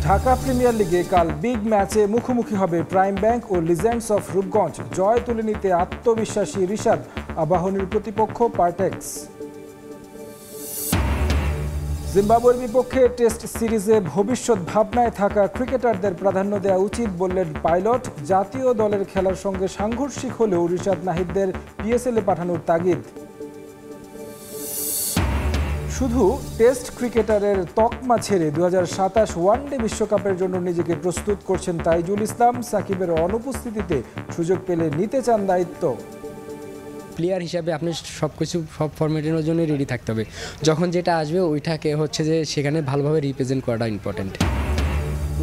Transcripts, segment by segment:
Dhaka premier লিগে কাল big ম্যাচে মুখোমুখি হবে প্রাইম ব্যাংক ও লিজেন্ডস অফ রূপগঞ্জ। জয় তুলে নিতে আত্মবিশ্বাসী রিশাদ, আবাহনীর প্রতিপক্ষ পারটেক্স। জিম্বাবুয়ের বিপক্ষে টেস্ট সিরিজে ভবিষ্যৎ ভাবনায় থাকা ক্রিকেটারদের প্রাধান্য দেওয়া উচিত বললেন পাইলট। জাতীয় দলের খেলার সঙ্গে সাংঘর্ষিক হলেও রিশাদ নাহিদদের পিএসএলে পাঠানোর তাগিদ। শুধু টেস্ট ক্রিকেটারের তকমা ছেড়ে 2027 ওয়ানডে বিশ্বকাপের জন্য নিজেকে প্রস্তুত করছেন তাইজুল ইসলাম। সাকিবের অনুপস্থিতিতে সুযোগ পেলে নিতে চান দায়িত্ব। প্লেয়ার হিসাবে আপনি সব ফরম্যাটের জন্য রেডি থাকতে হবে। যখন যেটা আসবে ওইটাকে যে সেখানে ভালোভাবে রিপ্রেজেন্ট করাটা ইম্পর্টেন্ট।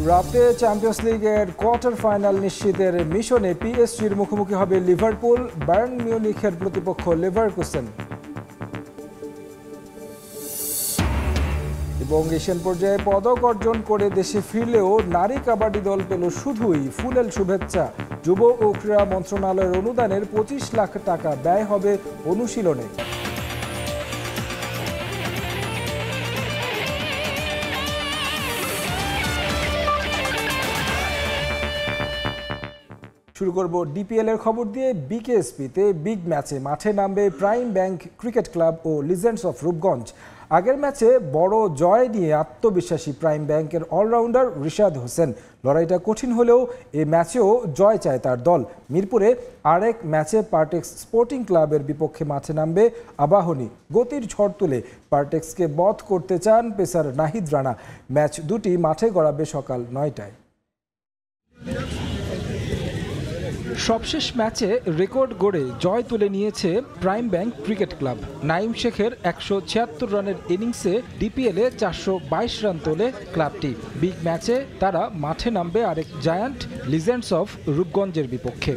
রাতে চ্যাম্পিয়ন্স লিগের কোয়ার্টার ফাইনাল নিশ্চিতের মিশনে পিএসজির মুখোমুখি হবে লিভারপুল। বায়ার্ন মিউনিখের প্রতিপক্ষ লেভারকুসেন। এবং এশিয়ান পর্যায়ে পদক অর্জন করে দেশে ফিরলেও নারী কাবাডি দল পেল শুধুই ফুলেল শুভেচ্ছা। যুব ও ক্রীড়া মন্ত্রণালয়ের অনুদানের 25 লাখ টাকা ব্যয় হবে অনুশীলনে। শুরু করব ডিপিএল এর খবর দিয়ে। বিকেএসপিতে বিগ ম্যাচে মাঠে নামবে প্রাইম ব্যাংক ক্রিকেট ক্লাব ও লিজেন্ডস অফ রূপগঞ্জ। আগের ম্যাচে বড় জয় নিয়ে আত্মবিশ্বাসী প্রাইম ব্যাংকের অলরাউন্ডার রিশাদ হোসেন। লড়াইটা কঠিন হলেও এ ম্যাচেও জয় চায় তার দল। মিরপুরে আরেক ম্যাচে পারটেক্স স্পোর্টিং ক্লাবের বিপক্ষে মাঠে নামবে আবাহনী। গতির ঝড় তুলে পারটেক্সকে বধ করতে চান পেসার নাহিদ রানা। ম্যাচ দুটি মাঠে গড়াবে সকাল 9টায়। সবশেষ ম্যাচে রেকর্ড গড়ে জয় তুলে নিয়েছে প্রাইম ব্যাংক ক্রিকেট ক্লাব। নাইম শেখের 176 রানের ইনিংসে ডিপিএলে 422 রান তোলে ক্লাবটি। বিগ ম্যাচে তারা মাঠে নামবে আরেক জায়ান্ট লিজেন্ডস অফ রূপগঞ্জের বিপক্ষে।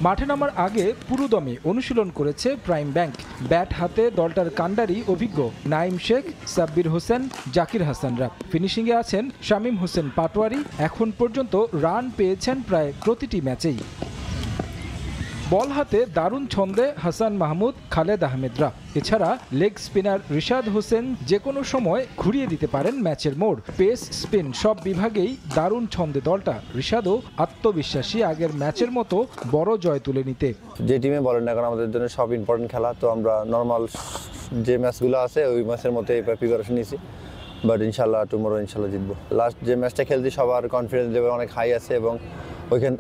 মাঠে নামার আগে পুরোদমে অনুশীলন করেছে প্রাইম ব্যাংক। ব্যাট হাতে দলটার কান্ডারি অভিজ্ঞ নাইম শেখ, সাব্বির হোসেন, জাকির হাসানরা। ফিনিশিংয়ে আছেন শামীম হোসেন পাটোয়ারি। এখন পর্যন্ত রান পেয়েছেন প্রায় প্রতিটি ম্যাচেই। বল হাতে দারুণ ছন্দে হাসান মাহমুদ, খালেদ আহমেদরা। এছাড়া লেগ স্পিনার রিশাদ হোসেন যে কোনো সময় ঘুরিয়ে দিতে পারেন ম্যাচের মোড়। পেস, স্পিন সব বিভাগেই দারুণ ছন্দে দলটা। রিশাদও আত্মবিশ্বাসী আগের ম্যাচের মতো বড় জয় তুলে নিতে। যে টিমে বলেন না কারণ আমাদের জন্য সব ইম্পর্টেন্ট খেলা, তো আমরা নর্মাল যে ম্যাচগুলো আছে ওই ম্যাচের মতো প্রিপারেশন নিয়েছি। বাট ইনশাল্লাহ টুমোরো ইনশাল্লাহ জিতবো। লাস্ট যে ম্যাচটা খেলছি সবার কনফিডেন্স লেভেল অনেক হাই আছে এবং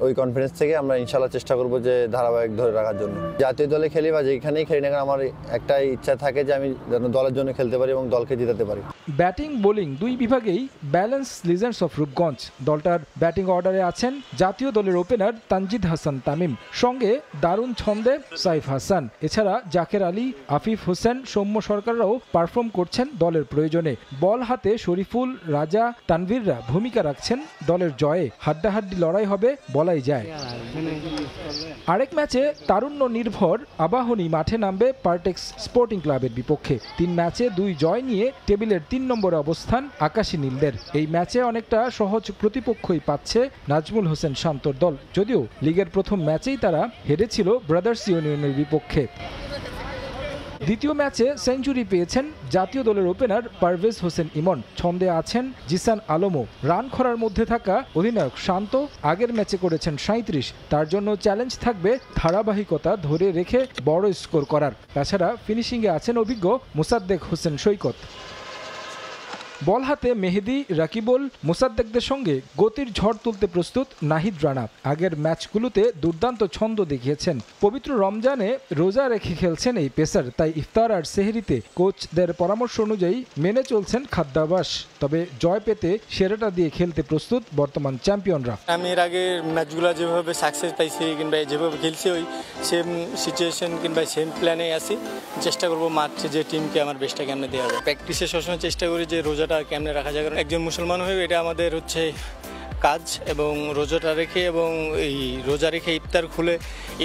ওই কনফিডেন্স থেকে আমরা ইনশাল্লাহ চেষ্টা করবো যে ধারাবাহিক ধরে রাখার জন্য। জাতীয় দলে খেলি বা যেখানেই খেলি না, আমার একটাই ইচ্ছা থাকে যে আমি যেন দলের জন্য খেলতে পারি এবং দলকে জিতাতে পারি। ব্যাটিং বোলিং দুই বিভাগেই ব্যালেন্স লিজেন্ডস অফ রূপগঞ্জ। দলটার ব্যাটিং অর্ডারে আছেন জাতীয় দলের ওপেনার তানজিদ হাসান তামিম, সঙ্গে দারুণ ছন্দে সাইফ হাসান। এছাড়া জাকের আলী, আফিফ হোসেন, সৌম্য সরকাররাও পারফর্ম করছেন দলের প্রয়োজনে। বল হাতে শরীফুল, রাজা, তানভীররা ভূমিকা রাখছেন দলের জয়ে। হাড্ডাহাড্ডি লড়াই হবে বলাই যায়। আরেক ম্যাচে তারুণ্য নির্ভর আবাহনী মাঠে নামবে পারটেক্স স্পোর্টিং ক্লাবের বিপক্ষে। 3 ম্যাচে 2 জয় নিয়ে টেবিলের 3 নম্বরে অবস্থান আকাশী নীলদের। এই ম্যাচে অনেকটা সহজ প্রতিপক্ষই পাচ্ছে নাজমুল হোসেন শান্তর দল, যদিও লিগের প্রথম ম্যাচেই তারা হেরেছিল ব্রাদার্স ইউনিয়নের বিপক্ষে। দ্বিতীয় ম্যাচে সেঞ্চুরি পেয়েছেন জাতীয় দলের ওপেনার পারভেজ হোসেন ইমন। ছন্দে আছেন জিসান আলমও। রান খরার মধ্যে থাকা অধিনায়ক শান্ত আগের ম্যাচে করেছেন 37। তার জন্য চ্যালেঞ্জ থাকবে ধারাবাহিকতা ধরে রেখে বড় স্কোর করার। তাছাড়া ফিনিশিংয়ে আছেন অভিজ্ঞ মোসাদ্দেক হোসেন সৈকত। বল হাতে মেহেদি, রাকিবুল, মোসাদ্দেকদের সঙ্গে গতির ঝড় তুলতে প্রস্তুত নাহিদ রানা। আগের ম্যাচগুলোতে দুর্দান্ত ছন্দ দেখিয়েছেন। পবিত্র রমজানে রোজা রেখে খেলছেন এই পেসার, তাই ইফতার আর সেহরিতে কোচদের পরামর্শ অনুযায়ী মেনে চলছেন খাদ্যাভ্যাস। তবে জয় পেতে সেরাটা দিয়ে খেলতে প্রস্তুত বর্তমান চ্যাম্পিয়নরা। আমি এর আগে ম্যাচগুলো যেভাবে সাকসেস পাইছি কিংবা যেভাবে খেলছি ওই সেম সিচুয়েশন কিংবা সেম প্ল্যানে আসি। চেষ্টা করবো মাঠে যে টিমকে আমার বেস্টটা কেমনে দেওয়া হবে। প্র্যাকটিসে সবসময় চেষ্টা করি যে রোজাটা কেমনে রাখা যায়। কারণ একজন মুসলমান হয়ে এটা আমাদের কাজ এবং রোজাটা রেখে এবং এই রোজা রেখে ইফতার খুলে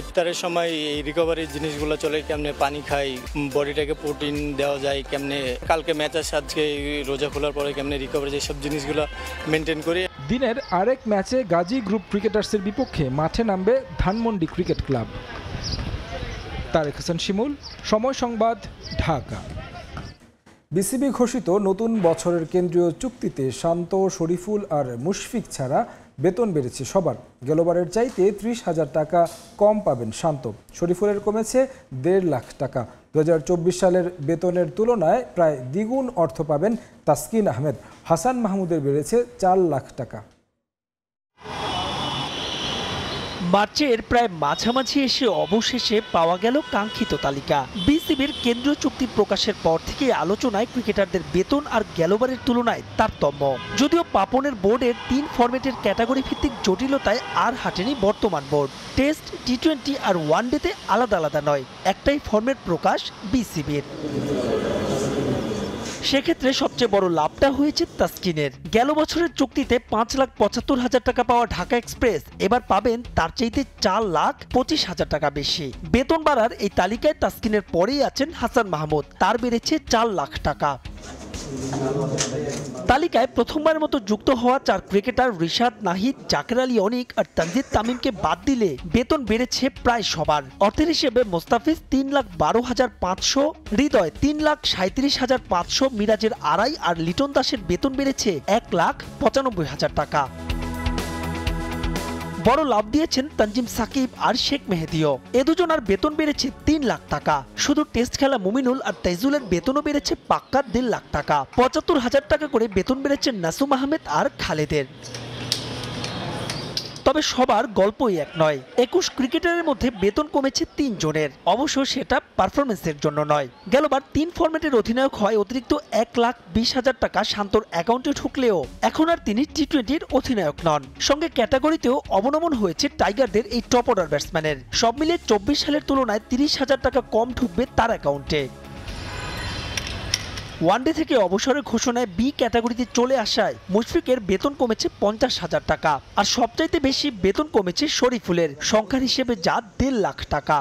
ইফতারের সময় এই রিকভারির জিনিসগুলো চলে, কেমনে পানি খাই, বডিটাকে প্রোটিন দেওয়া যায়, কেমনে কালকে ম্যাচ আছে আজকে রোজা খোলার পরে কেমনে রিকভারি যেসব জিনিসগুলো মেনটেন করি। দিনের আরেক ম্যাচে গাজী গ্রুপ ক্রিকেটার্সের বিপক্ষে মাঠে নামবে ধানমন্ডি ক্রিকেট ক্লাব। তারেক হাসান শিমুল, সময় সংবাদ, ঢাকা। বিসিবি ঘোষিত নতুন বছরের কেন্দ্রীয় চুক্তিতে শান্ত, শরীফুল আর মুশফিক ছাড়া বেতন বেড়েছে সবার। গেলবারের চাইতে ৩০,০০০ টাকা কম পাবেন শান্ত। শরীফুলের কমেছে ১.৫ লাখ টাকা। ২০২৪ সালের বেতনের তুলনায় প্রায় দ্বিগুণ অর্থ পাবেন তাসকিন আহমেদ। হাসান মাহমুদের বেড়েছে ৪ লাখ টাকা। মার্চের প্রায় মাঝামাঝি এসে অবশেষে পাওয়া গেল কাঙ্ক্ষিত তালিকা। বিসিবির কেন্দ্রীয় চুক্তি প্রকাশের পর থেকে আলোচনায় ক্রিকেটারদের বেতন আর গেলবারের তুলনায় তারতম্য। যদিও পাপনের বোর্ডের ৩ ফরম্যাটের ক্যাটাগরি ভিত্তিক জটিলতায় আর হাঁটেনি বর্তমান বোর্ড। টেস্ট, টি-20 আর ওয়ানডেতে আলাদা আলাদা নয়, একটাই ফরম্যাট প্রকাশ বিসিবির। সেক্ষেত্রে সবচেয়ে বড় লাভটা হয়েছে তাসকিনের। গেল বছরের চুক্তিতে ৫,৭৫,০০০ টাকা পাওয়া ঢাকা এক্সপ্রেস এবার পাবেন তার চাইতে ৪,২৫,০০০ টাকা বেশি। বেতন বাড়ার এই তালিকায় তাসকিনের পরেই আছেন হাসান মাহমুদ, তার বেড়েছে ৪ লাখ টাকা। তালিকায় প্রথমবারের মতো যুক্ত হওয়া ৪ ক্রিকেটার রিশাদ, নাহিদ, জাকের আলী অনিক আর তানজিদ তামিমকে বাদ দিলে বেতন বেড়েছে প্রায় সবার। অর্থের হিসেবে মোস্তাফিজ ৩,১২,৫০০, হৃদয় ৩,৩৭,৫০০, মিরাজের ২.৫ আর লিটন দাসের বেতন বেড়েছে ১,৯৫,০০০ টাকা। বড় লাভ দিয়েছেন তানজিম সাকিব আর শেখ মেহেদিও। এ দুজনার বেতন বেড়েছে ৩ লাখ টাকা। শুধু টেস্ট খেলা মুমিনুল আর তাইজুলের বেতনও বেড়েছে পাক্কা ১.৫ লাখ টাকা। ৭৫,০০০ টাকা করে বেতন বেড়েছে নাসুম আহমেদ আর খালেদের। তবে সবার গল্পই এক নয়। ২১ ক্রিকেটারের মধ্যে বেতন কমেছে ৩ জনের। অবশ্য সেটা পারফরমেন্সের জন্য নয়। গেলবার ৩ ফরম্যাটের অধিনায়ক হয় অতিরিক্ত ১,২০,০০০ টাকা শান্তর অ্যাকাউন্টে ঢুকলেও এখন আর তিনি টি-20-র অধিনায়ক নন। সঙ্গে ক্যাটাগরিতেও অবনমন হয়েছে টাইগারদের এই টপ অর্ডার ব্যাটসম্যানের। সব মিলিয়ে ২৪ সালের তুলনায় ৩০,০০০ টাকা কম ঢুকবে তার অ্যাকাউন্টে। ওয়ানডে থেকে অবসরের ঘোষণায় বি ক্যাটাগরিতে চলে আসায় মুশফিকের বেতন কমেছে ৫০,০০০ টাকা। আর সবচাইতে বেশি বেতন কমেছে শরীফুলের, সংখ্যার হিসেবে যা ১.৫ লাখ টাকা।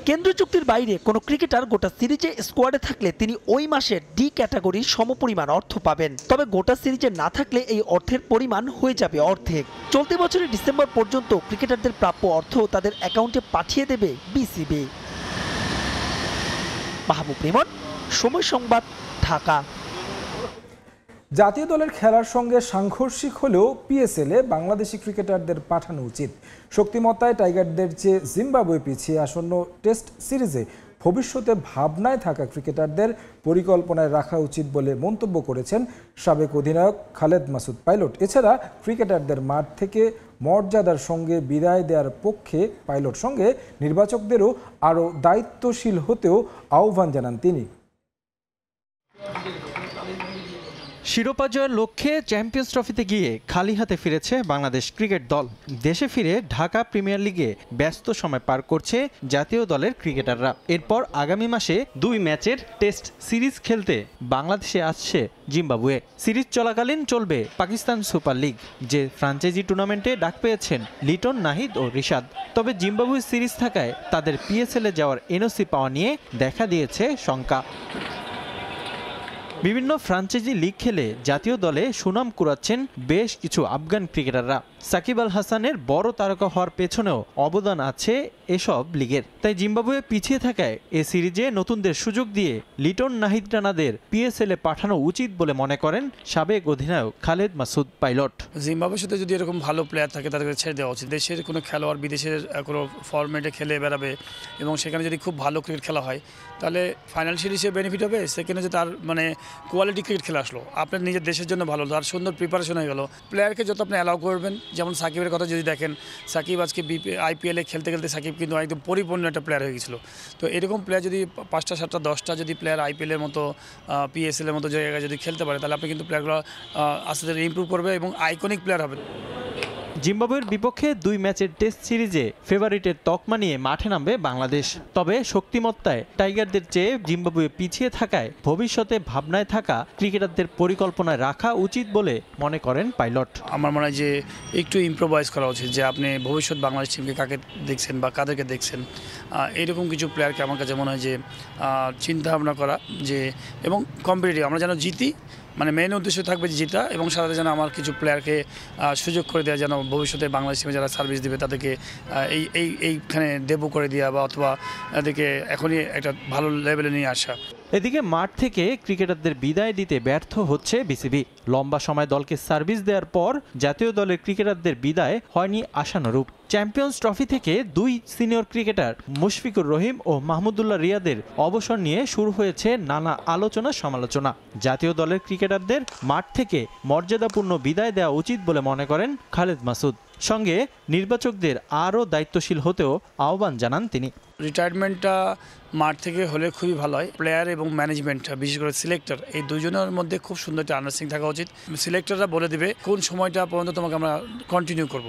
কেন্দ্রীয় চুক্তির বাইরে কোনো ক্রিকেটার গোটা সিরিজে স্কোয়াডে থাকলে তিনি ওই মাসের ডি ক্যাটাগরির সমপরিমাণ অর্থ পাবেন। তবে গোটা সিরিজে না থাকলে এই অর্থের পরিমাণ হয়ে যাবে অর্ধেক। চলতি বছরের ডিসেম্বর পর্যন্ত ক্রিকেটারদের প্রাপ্য অর্থ তাদের অ্যাকাউন্টে পাঠিয়ে দেবে বিসিবি। মাহবুব রিমন, সময় সংবাদ, ঢাকা। জাতীয় দলের খেলার সঙ্গে সাংঘর্ষিক হলেও পিএসএলে বাংলাদেশি ক্রিকেটারদের পাঠানো উচিত। শক্তিমত্তায় টাইগারদের চেয়ে জিম্বাবুয়ে পিছিয়ে আসন্ন টেস্ট সিরিজে ভবিষ্যতে ভাবনায় থাকা ক্রিকেটারদের পরিকল্পনায় রাখা উচিত বলে মন্তব্য করেছেন সাবেক অধিনায়ক খালেদ মাসুদ পাইলট। এছাড়া ক্রিকেটারদের মাঠ থেকে মর্যাদার সঙ্গে বিদায় দেওয়ার পক্ষে পাইলট সঙ্গে নির্বাচকদেরও আরও দায়িত্বশীল হতেও আহ্বান জানান তিনি। শিরোপা জয়ের লক্ষ্যে চ্যাম্পিয়ন্স ট্রফিতে গিয়ে খালি হাতে ফিরেছে বাংলাদেশ ক্রিকেট দল। দেশে ফিরে ঢাকা প্রিমিয়ার লিগে ব্যস্ত সময় পার করছে জাতীয় দলের ক্রিকেটাররা। এরপর আগামী মাসে ২ ম্যাচের টেস্ট সিরিজ খেলতে বাংলাদেশে আসছে জিম্বাবুয়ে। সিরিজ চলাকালীন চলবে পাকিস্তান সুপার লিগ, যে ফ্রাঞ্চাইজি টুর্নামেন্টে ডাক পেয়েছেন লিটন, নাহিদ ও রিশাদ। তবে জিম্বাবুয়ে সিরিজ থাকায় তাদের পিএসএলে যাওয়ার এনওসি পাওয়া নিয়ে দেখা দিয়েছে শঙ্কা। বিভিন্ন ফ্রাঞ্চাইজি লিগ খেলে জাতীয় দলে সুনাম কুড়াচ্ছেন বেশ কিছু আফগান ক্রিকেটাররা। সাকিব আল হাসানের বড় তারকা হওয়ার পেছনেও অবদান আছে এসব লিগের। তাই জিম্বাবুয়ে পিছিয়ে থাকায় এ সিরিজে নতুনদের সুযোগ দিয়ে লিটন, নাহিদ রানাদের পিএসএলে পাঠানো উচিত বলে মনে করেন সাবেক অধিনায়ক খালেদ মাসুদ পাইলট। জিম্বাবুয়ের সাথে যদি এরকম ভালো প্লেয়ার থাকে তাদেরকে ছেড়ে দেওয়া উচিত। দেশের কোনো খেলোয়াড় বিদেশের কোনো ফরম্যাটে খেলে বেড়াবে এবং সেখানে যদি খুব ভালো ক্রিকেট খেলা হয় তাহলে ফাইনান্সিয়াল হিসেবে বেনিফিট হবে। সেখানে যে তার কোয়ালিটি ক্রিকেট খেলা আসলো, আপনার নিজের দেশের জন্য ভালো, তার সুন্দর প্রিপারেশন হয়ে গেল। প্লেয়ারকে যত আপনি অ্যালাউ করবেন, যেমন সাকিবের কথা যদি দেখেন, সাকিব আজকে আইপিএলে খেলতে খেলতে সাকিব কিন্তু একদম পরিপূর্ণ একটা প্লেয়ার হয়ে গেছিলো। তো এরকম প্লেয়ার যদি ৫টা ৭টা 10টা যদি প্লেয়ার আইপিএলের মতো পিএসএলের মতো জায়গায় যদি খেলতে পারে তাহলে আপনি কিন্তু প্লেয়ারগুলো আস্তে আস্তে ইমপ্রুভ করবে এবং আইকনিক প্লেয়ার হবে। জিম্বাবুয়ের বিপক্ষে ২ ম্যাচের টেস্ট সিরিজে ফেভারিটের তকমা নিয়ে মাঠে নামবে বাংলাদেশ। তবে শক্তিমত্তায় টাইগারদের চেয়ে জিম্বাবুয়ে পিছিয়ে থাকায় ভবিষ্যতে ভাবনায় থাকা ক্রিকেটারদের পরিকল্পনায় রাখা উচিত বলে মনে করেন পাইলট। আমার মনে হয় যে একটু ইম্প্রোভাইজ করা উচিত, যে আপনি ভবিষ্যৎ বাংলাদেশ টিমকে কাকে দেখছেন বা কাদেরকে দেখছেন, এইরকম কিছু প্লেয়ারকে আমার কাছে মনে হয় যে চিন্তা ভাবনা করা, যে এবং কম্পিটিটিভ আমরা যেন জিতি, মানে মেন উদ্দেশ্য থাকবে জিতা, এবং সাথে যেন আমার কিছু প্লেয়ারকে সুযোগ করে দেওয়া, যেন ভবিষ্যতে বাংলাদেশ টিমে যারা সার্ভিস দেবে তাদেরকে এইখানে ডেবু করে দেওয়া বা অথবা তাদেরকে এখনই একটা ভালো লেভেলে নিয়ে আসা। এদিকে মাঠ থেকে ক্রিকেটারদের বিদায় দিতে ব্যর্থ হচ্ছে বিসিবি। লম্বা সময় দলকে সার্ভিস দেওয়ার পর জাতীয় দলের ক্রিকেটারদের বিদায় হয়নি আশানুরূপ। চ্যাম্পিয়ন্স ট্রফি থেকে দুই সিনিয়র ক্রিকেটার মুশফিকুর রহিম ও মাহমুদুল্লাহ রিয়াদের অবসর নিয়ে শুরু হয়েছে নানা আলোচনা সমালোচনা। জাতীয় দলের ক্রিকেটারদের মাঠ থেকে মর্যাদাপূর্ণ বিদায় দেওয়া উচিত বলে মনে করেন খালেদ মাসুদ। সঙ্গে নির্বাচকদের আরও দায়িত্বশীল হতেও আহ্বান জানান তিনি। রিটায়ারমেন্টটা মাঠ থেকে হলে খুবই ভালো হয়। প্লেয়ার এবং ম্যানেজমেন্ট, বিশেষ করে সিলেক্টর, এই দুজনের মধ্যে খুব সুন্দর একটা আন্ডারস্ট্যান্ডিং থাকা উচিত। সিলেক্টররা বলে দেবে কোন সময়টা পর্যন্ত তোমাকে আমরা কন্টিনিউ করব।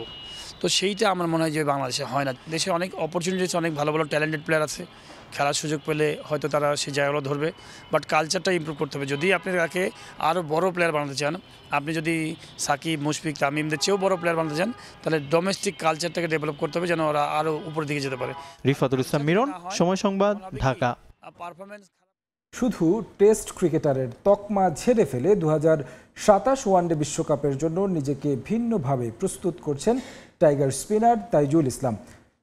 তো সেইটা আমার মনে হয় যে বাংলাদেশে হয় না। দেশে অনেক অপরচুনিটি আছে, অনেক ভালো ভালো ট্যালেন্টেড প্লেয়ার আছে, খেলার সুযোগ পেলে হয়তো তারা সেই জায়গাগুলো ধরবে। বাট কালচারটা ইমপ্রুভ করতে হবে। যদি আপনি তাকে আরও বড় প্লেয়ার বানাতে চান, আপনি যদি সাকিব, মুশফিক, তামিমদের চেয়েও বড় প্লেয়ার বানাতে চান, তাহলে ডোমেস্টিক কালচারটাকে ডেভেলপ করতে হবে যেন ওরা আরও উপরের দিকে যেতে পারে। রিফাতুল ইসলাম মিরন, সময় সংবাদ, ঢাকা। শুধু টেস্ট ক্রিকেটারের তকমা ঝেড়ে ফেলে 2027 ওয়ানডে বিশ্বকাপের জন্য নিজেকে ভিন্নভাবে প্রস্তুত করছেন টাইগার স্পিনার তাইজুল ইসলাম।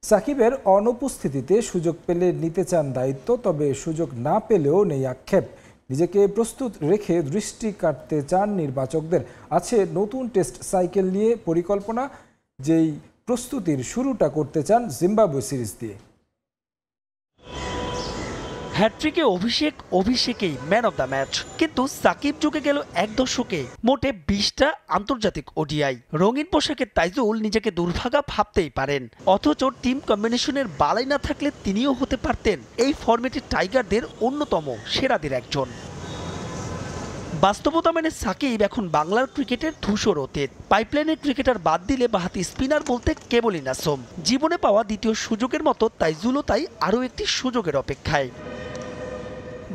সাকিবের অনুপস্থিতিতে সুযোগ পেলে নিতে চান দায়িত্ব, তবে সুযোগ না পেলেও নেই আক্ষেপ। নিজেকে প্রস্তুত রেখে দৃষ্টি কাটতে চান নির্বাচকদের। আছে নতুন টেস্ট সাইকেল নিয়ে পরিকল্পনা, যেই প্রস্তুতির শুরুটা করতে চান জিম্বাবুয়ে সিরিজ দিয়ে। হ্যাট্রিকে অভিষেকেই ম্যান অব দ্য ম্যাচ, কিন্তু সাকিব যুগে গেল এক দশকে মোটে 20টা আন্তর্জাতিক ওডিআই। রঙিন পোশাকে তাইজুল নিজেকে দুর্ভাগা ভাবতেই পারেন, অথচ টিম কম্বিনেশনের বালাই না থাকলে তিনিও হতে পারতেন এই ফরম্যাটে টাইগারদের অন্যতম সেরাদের একজন। বাস্তবতা মেনে সাকিব এখন বাংলার ক্রিকেটের ধূসর অতীত। পাইপলাইনের ক্রিকেটার বাদ দিলে বাহাতি স্পিনার বলতে কেবলই নাসুম। জীবনে পাওয়া দ্বিতীয় সুযোগের মতো তাইজুলও তাই আরও একটি সুযোগের অপেক্ষায়।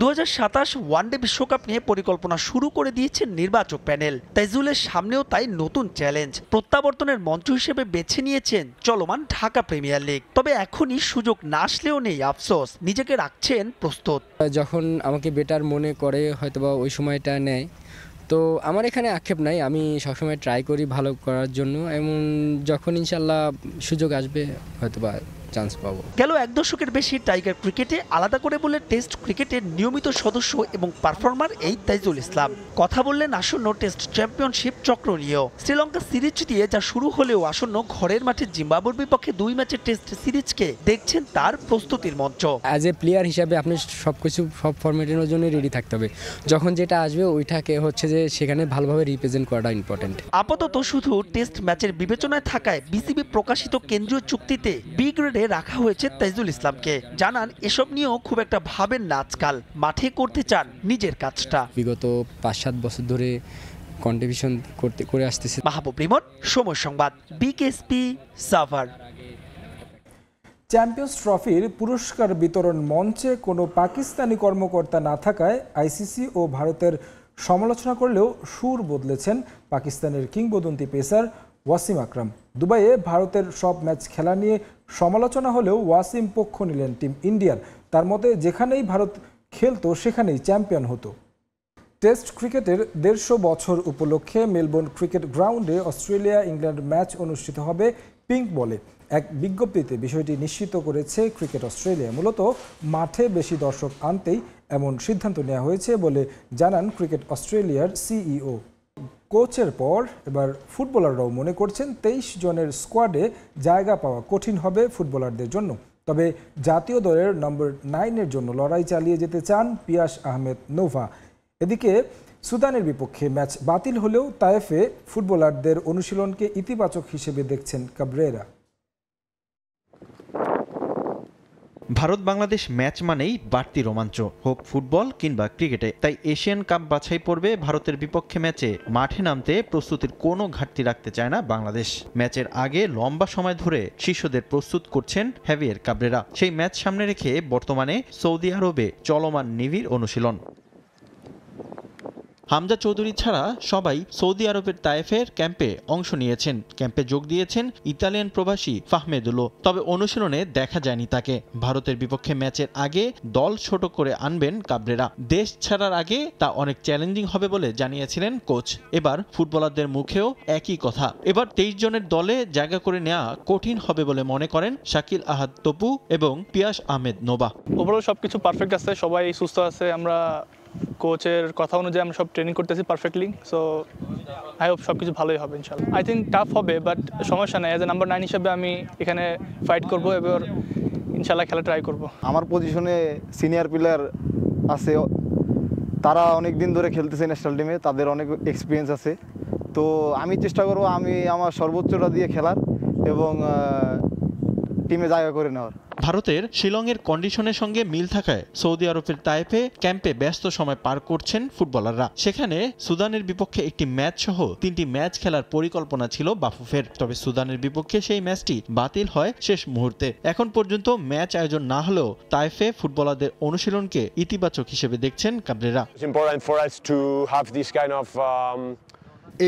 2027 ওয়ানডে বিশ্বকাপ নিয়ে পরিকল্পনা শুরু করে দিয়েছে নির্বাচক প্যানেল। তাইজুলের সামনেও তাই নতুন চ্যালেঞ্জ। প্রত্যাবর্তনের মঞ্চ হিসেবে বেছে নিয়েছেন চলমান ঢাকা প্রিমিয়ার লিগ। তবে এখনই সুযোগ না আসলেও নেই আফসোস, নিজেকে রাখছেন প্রস্তুত। যখন আমাকে বেটার মনে করে হয়তোবা ওই সময়টা নেয়, তো আমার এখানে আক্ষেপ নাই। আমি সবসময় ট্রাই করি ভালো করার জন্য, এবং যখন ইনশাল্লাহ সুযোগ আসবে হয়তোবা চান্স পাবো। গেল এক দশকের বেশি টাইগার ক্রিকেটে আলাদা করে বলে টেস্ট ক্রিকেটের নিয়মিত সদস্য এবং পারফর্মার এই তাইজুল ইসলাম। কথা বললেন আসন্ন টেস্ট চ্যাম্পিয়নশিপ চক্র নিয়েও। শ্রীলঙ্কা সিরিজ দিয়ে যা শুরু হলেও আসন্ন ঘরের মাঠে জিম্বাবুয়ের বিপক্ষে 2 ম্যাচের টেস্ট সিরিজকে দেখছেন তার প্রস্তুতির মঞ্চ। অ্যাজ এ প্লেয়ার হিসাবে আপনি সব ফরম্যাটের জন্য রেডি থাকতে হবে। যখন যেটা আসবে ওইটাকে হচ্ছে যে সেখানে ভালোভাবে রিপ্রেজেন্ট করাটা ইম্পর্টেন্ট। আপাতত শুধু টেস্ট ম্যাচের বিবেচনায় থাকায় বিসিবি প্রকাশিত কেন্দ্রীয় চুক্তিতে বি গ্রেডে রাখা হয়েছে তাইজুল ইসলামকে। জানান এসব নিয়েও খুব একটা ভাবেন না আজকাল, মাঠে করতে চান নিজের কাজটা। বিগত 5-7 বছর ধরে কন্ট্রিবিউশন করে আসতেছে। মাহবুব রিমন, সময় সংবাদ, বিকেএসপি, সাভার। চ্যাম্পিয়ন্স ট্রফির পুরস্কার বিতরণ মঞ্চে কোনো পাকিস্তানি কর্মকর্তা না থাকায় আইসিসি ও ভারতের সমালোচনা করলেও সুর বদলেছেন পাকিস্তানের কিংবদন্তি পেসার ওয়াসিম আকরাম। দুবাইয়ে ভারতের সব ম্যাচ খেলা নিয়ে সমালোচনা হলেও ওয়াসিম পক্ষ নিলেন টিম ইন্ডিয়ার। তার মতে যেখানেই ভারত খেলতো সেখানেই চ্যাম্পিয়ন হতো। টেস্ট ক্রিকেটের 150 বছর উপলক্ষে মেলবোর্ন ক্রিকেট গ্রাউন্ডে অস্ট্রেলিয়া ইংল্যান্ড ম্যাচ অনুষ্ঠিত হবে পিঙ্ক বলে। এক বিজ্ঞপ্তিতে বিষয়টি নিশ্চিত করেছে ক্রিকেট অস্ট্রেলিয়া। মূলত মাঠে বেশি দর্শক আনতেই এমন সিদ্ধান্ত নেওয়া হয়েছে বলে জানান ক্রিকেট অস্ট্রেলিয়ার সিইও। কোচের পর এবার ফুটবলাররাও মনে করছেন 23 জনের স্কোয়াডে জায়গা পাওয়া কঠিন হবে ফুটবলারদের জন্য। তবে জাতীয় দলের নম্বর 9-এর জন্য লড়াই চালিয়ে যেতে চান পিয়াস আহমেদ নোভা। এদিকে সুদানের বিপক্ষে ম্যাচ বাতিল হলেও তায়েফে ফুটবলারদের অনুশীলনকে ইতিবাচক হিসেবে দেখছেন কাবরেরা। ভারত বাংলাদেশ ম্যাচ মানেই বাড়তি রোমাঞ্চ, হোক ফুটবল কিংবা ক্রিকেটে। তাই এশিয়ান কাপ বাছাই পর্বে ভারতের বিপক্ষে ম্যাচে মাঠে নামতে প্রস্তুতির কোনো ঘাটতি রাখতে চায় না বাংলাদেশ। ম্যাচের আগে লম্বা সময় ধরে শিশুদের প্রস্তুত করছেন হ্যাভিয়ার কাবরেরা। সেই ম্যাচ সামনে রেখে বর্তমানে সৌদি আরবে চলমান নিবিড় অনুশীলন। হামজা চৌধুরী ছাড়া সবাই সৌদি আরবের তায়েফের ক্যাম্পে অংশ নিয়েছেন। ক্যাম্পে যোগ দিয়েছেন ইতালিয়ান প্রবাসী ফাহমেদুলো, তবে অনুশীলনে দেখা যায়নি তাকে। ভারতের বিপক্ষে ম্যাচের আগে দল ছোট করে আনবেন কাবরেরা। দেশ ছাড়ার আগে তা অনেক চ্যালেঞ্জিং হবে বলে জানিয়েছিলেন কোচ। এবার ফুটবলারদের মুখেও একই কথা। এবার 23 জনের দলে জায়গা করে নেওয়া কঠিন হবে বলে মনে করেন শাকিল আহাদ তপু এবং পিয়াস আহমেদ নোবা। ওভারঅল সবকিছু পারফেক্ট আছে, সবাই সুস্থ আছে। আমরা কোচের কথা অনুযায়ী আমরা সব ট্রেনিং করতেছি পারফেক্টলি। সো আই হোপ সবকিছু ভালোই হবে ইনশাআল্লাহ। আই থিঙ্ক টাফ হবে, বাট সমস্যা নাই। অ্যাজ এ নাম্বার 9 হিসেবে আমি এখানে ফাইট করব, এবার ইনশাআল্লাহ খেলা ট্রাই করব। আমার পজিশনে সিনিয়র প্লেয়ার আছে, তারা অনেক দিন ধরে খেলতেছে ন্যাশনাল টিমে, তাদের অনেক এক্সপিরিয়েন্স আছে। তো আমি চেষ্টা করব আমি আমার সর্বোচ্চটা দিয়ে খেলার এবং টিমে জায়গা করে নেওয়ার। ভারতের শিলংয়ের কন্ডিশনের সঙ্গে মিল থাকায় সৌদি আরবের তায়েফে ক্যাম্পে ব্যস্ত সময় পার করছেন ফুটবলাররা। সেখানে সুদানের বিপক্ষে একটি ম্যাচ সহ 3টি ম্যাচ খেলার পরিকল্পনা ছিল বাফুফের, তবে সুদানের বিপক্ষে সেই ম্যাচটি বাতিল হয় শেষ মুহূর্তে। এখন পর্যন্ত ম্যাচ আয়োজন না হলেও তায়েফে ফুটবলারদের অনুশীলনকে ইতিবাচক হিসেবে দেখছেন কাবরেরা।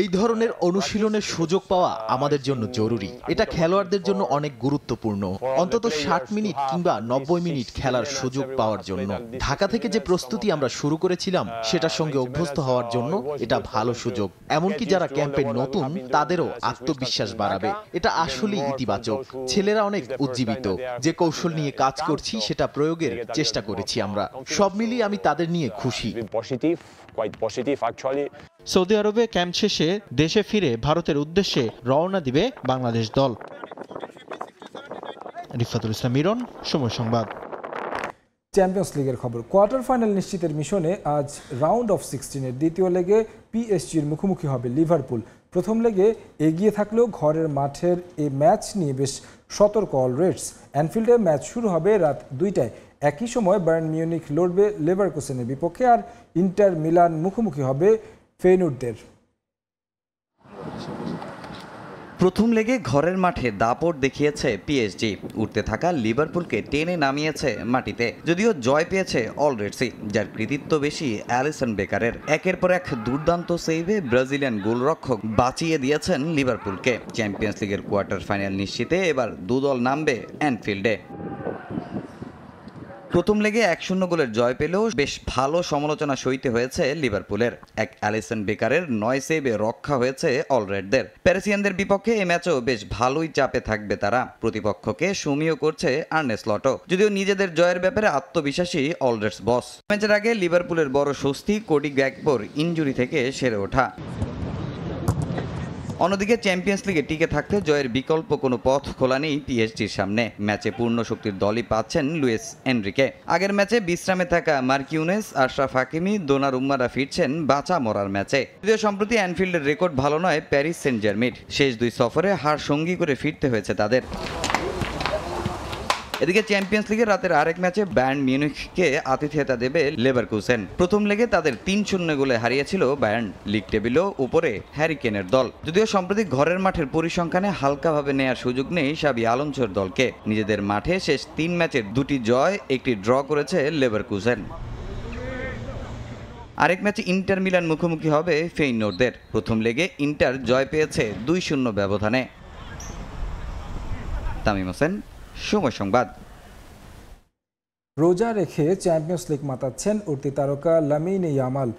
এই ধরনের অনুশীলনের সুযোগ পাওয়া আমাদের জন্য জরুরি। এটা খেলোয়াড়দের জন্য অনেক গুরুত্বপূর্ণ, অন্তত 60 মিনিট কিংবা 90 মিনিট খেলার সুযোগ পাওয়ার জন্য। ঢাকা থেকে যে প্রস্তুতি আমরা শুরু করেছিলাম সেটার সঙ্গে অভ্যস্ত হওয়ার জন্য এটা ভালো সুযোগ। এমনকি যারা ক্যাম্পে নতুন তাদেরও আত্মবিশ্বাস বাড়াবে। এটা আসলেই ইতিবাচক। ছেলেরা অনেক উজ্জীবিত। যে কৌশল নিয়ে কাজ করছি সেটা প্রয়োগের চেষ্টা করেছি আমরা। সব মিলিয়ে আমি তাদের নিয়ে খুশি। সৌদি আরবে ক্যাম্প শেষে দেশে ফিরে ভারতের উদ্দেশ্যে রওনা দিবে বাংলাদেশ দল। রিফাতুল ইসলাম মিরন, সময় সংবাদ। চ্যাম্পিয়ন্স লিগের খবর। কোয়ার্টার ফাইনাল নিশ্চিতের মিশনে আজ রাউন্ড অফ 16-এর দ্বিতীয় লেগে পিএসজির মুখোমুখি হবে লিভারপুল। প্রথম লেগে এগিয়ে থাকলেও ঘরের মাঠের এই ম্যাচ নিয়ে বেশ সতর্ক অল রেডস। অ্যানফিল্ডে ম্যাচ শুরু হবে রাত 2টায়। একই সময় বায়ার্ন মিউনিখ লড়বে লেভারকুসেনের বিপক্ষে, আর ইন্টার মিলান মুখোমুখি হবে ফেইনুর্ডদের। প্রথম লেগে ঘরের মাঠে দাপট দেখিয়েছে পিএসজি, উঠতে থাকা লিভারপুলকে টেনে নামিয়েছে মাটিতে। যদিও জয় পেয়েছে অলরেডসি, যার কৃতিত্ব বেশি অ্যালিসন বেকারের। একের পর এক দুর্দান্ত সেভে ব্রাজিলিয়ান গোলরক্ষক বাঁচিয়ে দিয়েছেন লিভারপুলকে। চ্যাম্পিয়ন্স লিগের কোয়ার্টার ফাইনাল নিশ্চিতে এবার দুদল নামবে অ্যানফিল্ডে। প্রথম লেগে 1-0 গোলের জয় পেলেও বেশ ভালো সমালোচনা সইতে হয়েছে লিভারপুলের। এক অ্যালিসন বেকারের 9 সেভে রক্ষা হয়েছে অলরেডদের। প্যারিসিয়ানদের বিপক্ষে এই ম্যাচও বেশ ভালোই চাপে থাকবে তারা। প্রতিপক্ষকে সমীহ করছে আর্নে স্লটও। যদিও নিজেদের জয়ের ব্যাপারে আত্মবিশ্বাসী অলরেডস বস। ম্যাচের আগে লিভারপুলের বড় স্বস্তি কোডি গ্যাকপোর ইনজুরি থেকে সেরে ওঠা। অন্যদিকে চ্যাম্পিয়ন্স লিগে টিকে থাকতে জয়ের বিকল্প কোনো পথ খোলা নেই পিএসজির সামনে। ম্যাচে পূর্ণ শক্তির দলই পাচ্ছেন লুইস এনরিকে। আগের ম্যাচে বিশ্রামে থাকা মার্কিউনেস, আশরাফ হাকিমি, দোনারুম্মারা ফিরছেন বাঁচা মরার ম্যাচে। যদিও সম্প্রতি অ্যানফিল্ডের রেকর্ড ভালো নয় প্যারিস সেন্ট জার্মেইর। শেষ 2 সফরে হার সঙ্গী করে ফিরতে হয়েছে তাদের। এদিকে চ্যাম্পিয়ন্স লিগের রাতের আরেক ম্যাচে বায়ার্ন মিউনিখকে আতিথেয়তা দেবে লেভারকুসেন। প্রথম লেগে তাদের 3-0 গোলে হারিয়েছিল বায়ার্ন। লিগ টেবিলেও উপরে হ্যারি কেনের দল। যদিও সম্প্রতি ঘরের মাঠের পরিসংখ্যানে হালকাভাবে নেয়ার সুযোগ নেই শাবি আলোনসোর দলকে। নিজেদের মাঠে শেষ 3 ম্যাচের 2টি জয়, 1টি ড্র করেছে লেভারকুসেন। আরেক ম্যাচে ইন্টার মিলান মুখোমুখি হবে ফেইনোর্ডদের। প্রথম লেগে ইন্টার জয় পেয়েছে 2-0 ব্যবধানে। তামিম হোসেন, সময় সংবাদ। রোজা রেখে চ্যাম্পিয়ন্স লিগ মাতাচ্ছেন উঠতি তারকা লামিন ইয়ামাল।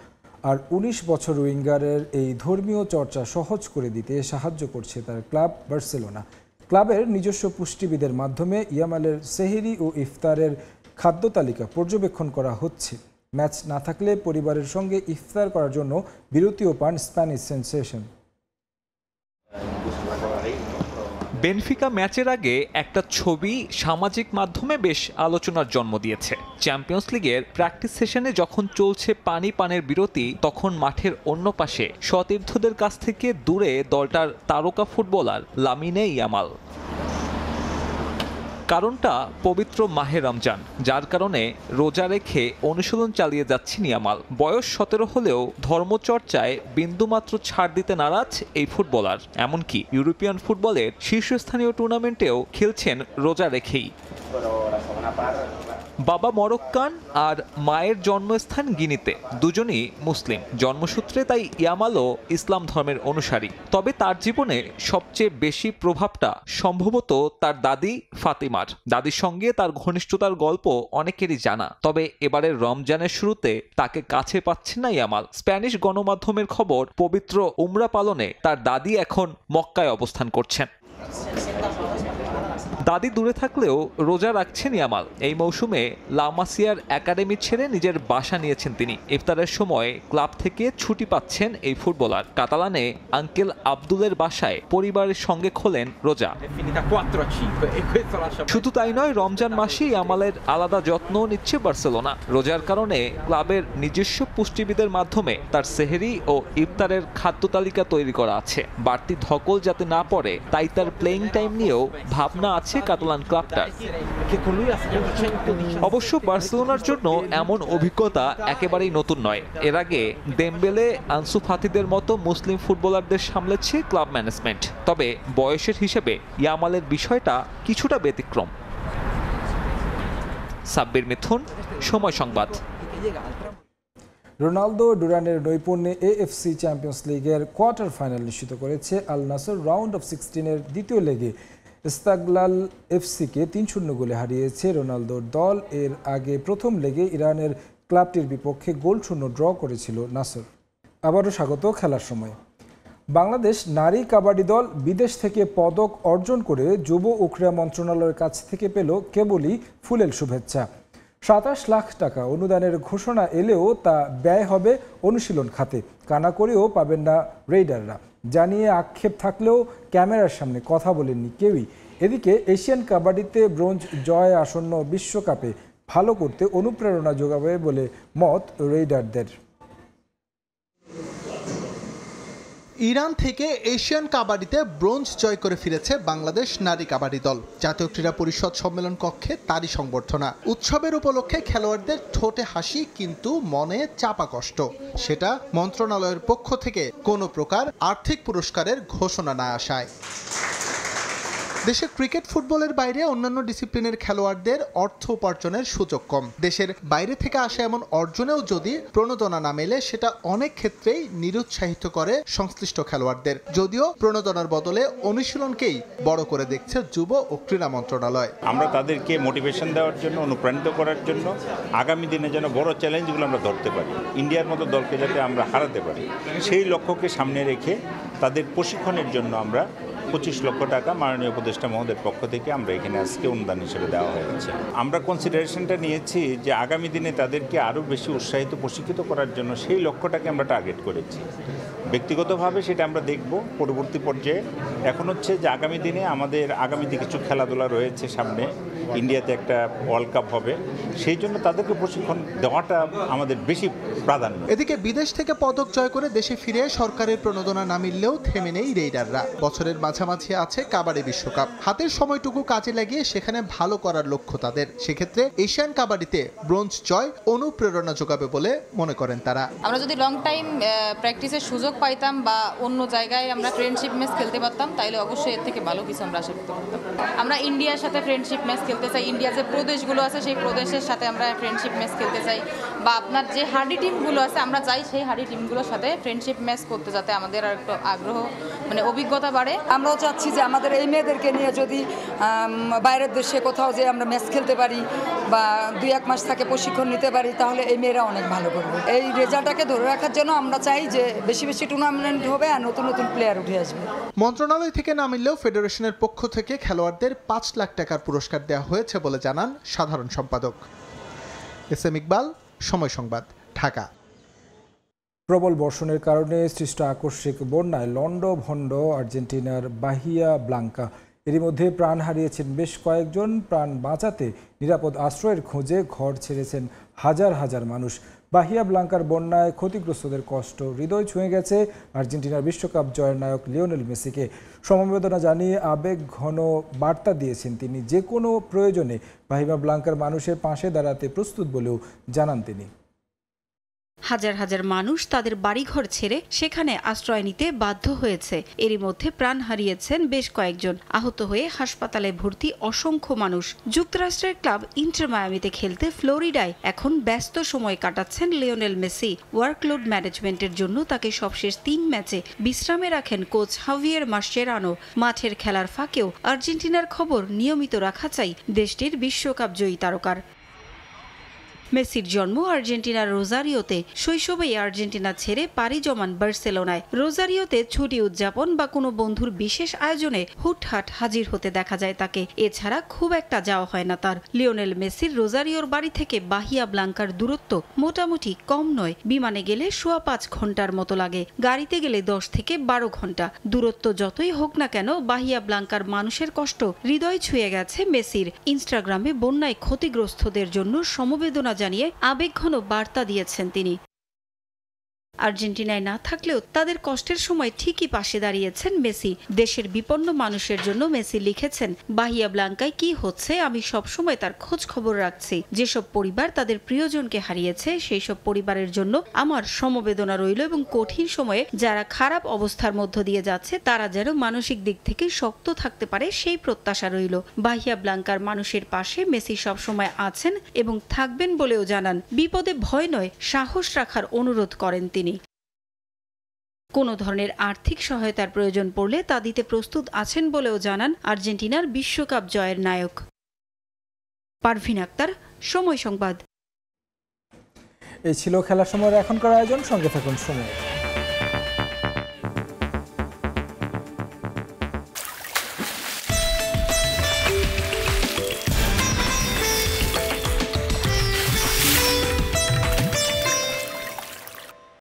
আর 19 বছর উইঙ্গারের এই ধর্মীয় চর্চা সহজ করে দিতে সাহায্য করছে তার ক্লাব বার্সেলোনা। ক্লাবের নিজস্ব পুষ্টিবিদের মাধ্যমে ইয়ামালের সেহরি ও ইফতারের খাদ্য তালিকা পর্যবেক্ষণ করা হচ্ছে। ম্যাচ না থাকলে পরিবারের সঙ্গে ইফতার করার জন্য বিরতিও পান স্প্যানিশ সেন্সেশন। বেনফিকা ম্যাচের আগে একটা ছবি সামাজিক মাধ্যমে বেশ আলোচনার জন্ম দিয়েছে। চ্যাম্পিয়ন্স লিগের প্র্যাকটিস সেশনে যখন চলছে পানের বিরতি, তখন মাঠের অন্য পাশে সতীর্থদের কাছ থেকে দূরে দলটার তারকা ফুটবলার লামিনে ইয়ামাল। কারণটা পবিত্র মাহে রমজান, যার কারণে রোজা রেখে অনুশীলন চালিয়ে যাচ্ছেন ইয়ামাল। বয়স 17 হলেও ধর্মচর্চায় বিন্দুমাত্র ছাড় দিতে নারাজ এই ফুটবলার। এমনকি ইউরোপিয়ান ফুটবলের শীর্ষস্থানীয় টুর্নামেন্টেও খেলছেন রোজা রেখেই। বাবা মরক্কান আর মায়ের জন্মস্থান গিনিতে, দুজনই মুসলিম জন্মসূত্রে, তাই ইয়ামালও ইসলাম ধর্মের অনুসারী। তবে তার জীবনে সবচেয়ে বেশি প্রভাবটা সম্ভবত তার দাদি ফাতিমার। দাদির সঙ্গে তার ঘনিষ্ঠতার গল্প অনেকেরই জানা, তবে এবারের রমজানের শুরুতে তাকে কাছে পাচ্ছে না ইয়ামাল। স্প্যানিশ গণমাধ্যমের খবর, পবিত্র উমরা পালনে তার দাদি এখন মক্কায় অবস্থান করছেন। দাদি দূরে থাকলেও রোজা রাখছেন ইয়ামাল। এই মৌসুমে লা মাসিয়ার একাডেমি ছেড়ে নিজের বাসা নিয়েছেন তিনি। ইফতারের সময় ক্লাব থেকে ছুটি পাচ্ছেন এই ফুটবলার। কাতালানে আঙ্কেল আব্দুলের বাসায় পরিবারের সঙ্গে খোলেন রোজা। শুধু তাই নয়, রমজান মাসে ইয়ামালের আলাদা যত্ন নিচ্ছে বার্সেলোনা। রোজার কারণে ক্লাবের নিজস্ব পুষ্টিবিদের মাধ্যমে তার সেহরি ও ইফতারের খাদ্য তালিকা তৈরি করা আছে। বাড়তি ধকল যাতে না পড়ে, তাই তার প্লেইং টাইম নিয়েও ভাবনা আছে কাতালান ক্লাবটার। অবশ্য বার্সেলোনার জন্য এমন অভিজ্ঞতা একেবারেই নতুন নয়। এর আগে দেমবেলে, আনসু ফাতিদের মতো মুসলিম ফুটবলারদের সামলেছে ক্লাব ম্যানেজমেন্ট। তবে বয়সের হিসেবে ইয়ামালের বিষয়টা কিছুটা ব্যতিক্রম। সাব্বির মিথুন, সময় সংবাদ। রোনালদো ডুরানের নৈপুণ্যে এএফসি চ্যাম্পিয়ন্স লিগের কোয়ার্টার ফাইনাল নিশ্চিত করেছে আল নাসর। রাউন্ড অফ 16-এর দ্বিতীয় লেগে ইস্তাগলাল এফসিকে 3-0 গোলে হারিয়েছে রোনালদোর দল। এর আগে প্রথম লেগে ইরানের ক্লাবটির বিপক্ষে গোলশূন্য ড্র করেছিল নাসর। আবারও স্বাগত খেলার সময়। বাংলাদেশ নারী কাবাডি দল বিদেশ থেকে পদক অর্জন করে যুব ও ক্রীড়া মন্ত্রণালয়ের কাছ থেকে পেল কেবলই ফুলেল শুভেচ্ছা। 27 লাখ টাকা অনুদানের ঘোষণা এলেও তা ব্যয় হবে অনুশীলন খাতে। কানাকড়িও পাবেন না রেইডাররা, জানিয়ে আক্ষেপ থাকলেও ক্যামেরার সামনে কথা বলেননি কেউই। এদিকে এশিয়ান কাবাডিতে ব্রোঞ্জ জয় আসন্ন বিশ্বকাপে ভালো করতে অনুপ্রেরণা যোগাবে বলে মত রেইডারদের। ইরান থেকে এশিয়ান কাবাডিতে ব্রোঞ্জ জয় করে ফিরেছে বাংলাদেশ নারী কাবাডি দল। জাতীয় ক্রীড়া পরিষদ সম্মেলন কক্ষে তারই সংবর্ধনা। উৎসবের উপলক্ষে খেলোয়াড়দের ঠোঁটে হাসি, কিন্তু মনে চাপা কষ্ট। সেটা মন্ত্রণালয়ের পক্ষ থেকে কোনো প্রকার আর্থিক পুরস্কারের ঘোষণা না আসায়। দেশে ক্রিকেট ফুটবলের বাইরে অন্যান্য ডিসিপ্লিনের খেলোয়াড়দের অর্থ উপার্জনের সুযোগ কম। দেশের বাইরে থেকে আসা এমন অর্জনেও যদি প্রণোদনা না মেলে, সেটা অনেক ক্ষেত্রেই নিরুৎসাহিত করে সংশ্লিষ্ট খেলোয়াড়দের। যদিও প্রণোদনার বদলে অনুশীলনকেই বড় করে দেখছে যুব ও ক্রীড়া মন্ত্রণালয়। আমরা তাদেরকে মোটিভেশন দেওয়ার জন্য, অনুপ্রাণিত করার জন্য আগামী দিনে যেন বড় চ্যালেঞ্জগুলো আমরা ধরতে পারি, ইন্ডিয়ার মতো দলকে যাতে আমরা হারাতে পারি, সেই লক্ষ্যকে সামনে রেখে তাদের প্রশিক্ষণের জন্য আমরা 25 লক্ষ টাকা মাননীয় উপদেষ্টা মহোদয়ের পক্ষ থেকে আমরা এখানে আজকে অনুদান হিসেবে দেওয়া হয়েছে। আমরা কনসিডারেশনটা নিয়েছি যে আগামী দিনে তাদেরকে আরও বেশি উৎসাহিত, প্রশিক্ষিত করার জন্য সেই লক্ষ্যটাকে আমরা টার্গেট করেছি। ব্যক্তিগতভাবে সেটা আমরা দেখব পরবর্তী পর্যায়ে। এখন হচ্ছে যে আগামী দিনে আমাদের আগামীতে কিছু খেলাধুলা রয়েছে সামনে, ইন্ডিয়াতে একটা ওয়ার্ল্ড কাপ হবে, সেই জন্য তাদেরকে প্রশিক্ষণ দেওয়াটা আমাদের বেশি প্রাধান্য। এদিকে বিদেশ থেকে পদক জয় করে দেশে ফিরে সরকারের প্রণোদনা না মিললেও থেমে নেই রেইডাররা। বছরের মাঝামাঝি আছে কাবাডি বিশ্বকাপ। হাতের সময়টুকু কাজে লাগিয়ে সেখানে ভালো করার লক্ষ্য তাদের। সেক্ষেত্রে এশিয়ান কাবাডিতে ব্রোঞ্জ জয় অনুপ্রেরণা যোগাবে বলে মনে করেন তারা। আমরা যদি লং টাইম প্র্যাকটিসের সুযোগ পাইতাম বা অন্য জায়গায় আমরা ফ্রেন্ডশিপ ম্যাচ খেলতে পারতাম, তাইলে অবশ্যই এর থেকে ভালো কিছু আমরা আশা করতে পারতাম। আমরা ইন্ডিয়ার সাথে ফ্রেন্ডশিপ ম্যাচ খেলতে চাই, ইন্ডিয়ার যে প্রদেশগুলো আছে সেই প্রদেশের সাথে আমরা ফ্রেন্ডশিপ ম্যাচ খেলতে চাই, বা আপনার যে হার্ডি টিমগুলো আছে আমরা চাই সেই হার্ডি টিমগুলোর সাথে ফ্রেন্ডশিপ ম্যাচ করতে, যাতে আমাদের আর একটু আগ্রহ, মানে অভিজ্ঞতা বাড়ে। আমরাও চাচ্ছি যে আমাদের এই মেয়েদেরকে নিয়ে যদি বাইরের দেশে কোথাও যে আমরা ম্যাচ খেলতে পারি বা 2-1 মাস থাকে প্রশিক্ষণ নিতে পারি, তাহলে এই মেয়েরা অনেক ভালো করবে। এই রেজাল্টটাকে ধরে রাখার জন্য আমরা চাই যে বেশি বেশি টুর্নামেন্ট হবে আর নতুন নতুন প্লেয়ার উঠে আসবে। মন্ত্রণালয় থেকে না মিললেও ফেডারেশনের পক্ষ থেকে খেলোয়াড়দের 5 লাখ টাকার পুরস্কার দেওয়া হয়েছে বলে জানান সাধারণ সম্পাদক। এস.এম. ইকবাল, সময় সংবাদ, ঢাকা। প্রবল বর্ষণের কারণে সৃষ্ট আকস্মিক বন্যায় লন্ডভন্ড আর্জেন্টিনার বাহিয়া ব্লাঙ্কা। এরই মধ্যে প্রাণ হারিয়েছেন বেশ কয়েকজন। প্রাণ বাঁচাতে নিরাপদ আশ্রয়ের খোঁজে ঘর ছেড়েছেন হাজার হাজার মানুষ। বাহিয়া ব্লাঙ্কার বন্যায় ক্ষতিগ্রস্তদের কষ্ট হৃদয় ছুঁয়ে গেছে আর্জেন্টিনার বিশ্বকাপ জয়ের নায়ক লিওনেল মেসিকে। সমবেদনা জানিয়ে আবেগ ঘন বার্তা দিয়েছেন তিনি। যে কোনো প্রয়োজনে বাহিয়া ব্লাঙ্কার মানুষের পাশে দাঁড়াতে প্রস্তুত বলেও জানান তিনি। হাজার হাজার মানুষ তাদের বাড়িঘর ছেড়ে সেখানে আশ্রয় নিতে বাধ্য হয়েছে। এরই মধ্যে প্রাণ হারিয়েছেন বেশ কয়েকজন, আহত হয়ে হাসপাতালে ভর্তি অসংখ্য মানুষ। যুক্তরাষ্ট্রের ক্লাব ইন্টার মায়ামিতে খেলতে ফ্লোরিডায় এখন ব্যস্ত সময় কাটাচ্ছেন লিওনেল মেসি। ওয়ার্কলোড ম্যানেজমেন্টের জন্য তাকে সবশেষ 3 ম্যাচে বিশ্রামে রাখেন কোচ হাভিয়ের মাসচেরানো। মাঠের খেলার ফাঁকেও আর্জেন্টিনার খবর নিয়মিত রাখা চাই দেশটির বিশ্বকাপ জয়ী তারকার। মেসির জন্ম আর্জেন্টিনার রোজারিওতে। শৈশবেই আর্জেন্টিনা ছেড়ে পাড়ি জমান বার্সেলোনায়। রোজারিওতে ছুটি উদযাপন বা কোনো বন্ধুর বিশেষ আয়োজনে হুটহাট হাজির হতে দেখা যায় তাকে। এছাড়া খুব একটা যাওয়া হয় না তার। লিওনেল মেসির রোজারিওর বাড়ি থেকে বাহিয়া ব্লাঙ্কার দূরত্ব মোটামুটি কম নয়। বিমানে গেলে 5.25 ঘন্টার মতো লাগে, গাড়িতে গেলে 10 থেকে 12 ঘন্টা। দূরত্ব যতই হোক না কেন বাহিয়া ব্লাঙ্কার মানুষের কষ্ট হৃদয় ছুঁয়ে গেছে মেসির। ইনস্টাগ্রামে বন্যায় ক্ষতিগ্রস্তদের জন্য সমবেদনা জানিয়ে আবেগঘন বার্তা দিয়েছেন তিনি। আর্জেন্টিনায় না থাকলেও তাদের কষ্টের সময় ঠিকই পাশে দাঁড়িয়েছেন মেসি। দেশের বিপন্ন মানুষের জন্য মেসি লিখেছেন, বাহিয়া ব্লাঙ্কায় কি হচ্ছে আমি সবসময় তার খোঁজ খবর রাখছি। যেসব পরিবার তাদের প্রিয়জনকে হারিয়েছে সেই সব পরিবারের জন্য আমার সমবেদনা রইল এবং কঠিন সময়ে যারা খারাপ অবস্থার মধ্য দিয়ে যাচ্ছে তারা যেন মানসিক দিক থেকে শক্ত থাকতে পারে সেই প্রত্যাশা রইল। বাহিয়া ব্লাঙ্কার মানুষের পাশে মেসি সবসময় আছেন এবং থাকবেন বলেও জানান। বিপদে ভয় নয়, সাহস রাখার অনুরোধ করেন তিনি। কোনো ধরনের আর্থিক সহায়তার প্রয়োজন পড়লে তা দিতে প্রস্তুত আছেন বলেও জানান আর্জেন্টিনার বিশ্বকাপ জয়ের নায়ক। পারভিন আক্তার, সময় সংবাদ। এই ছিল খেলার সময়ের এখনকার আয়োজন। সঙ্গে থাকুন সময়।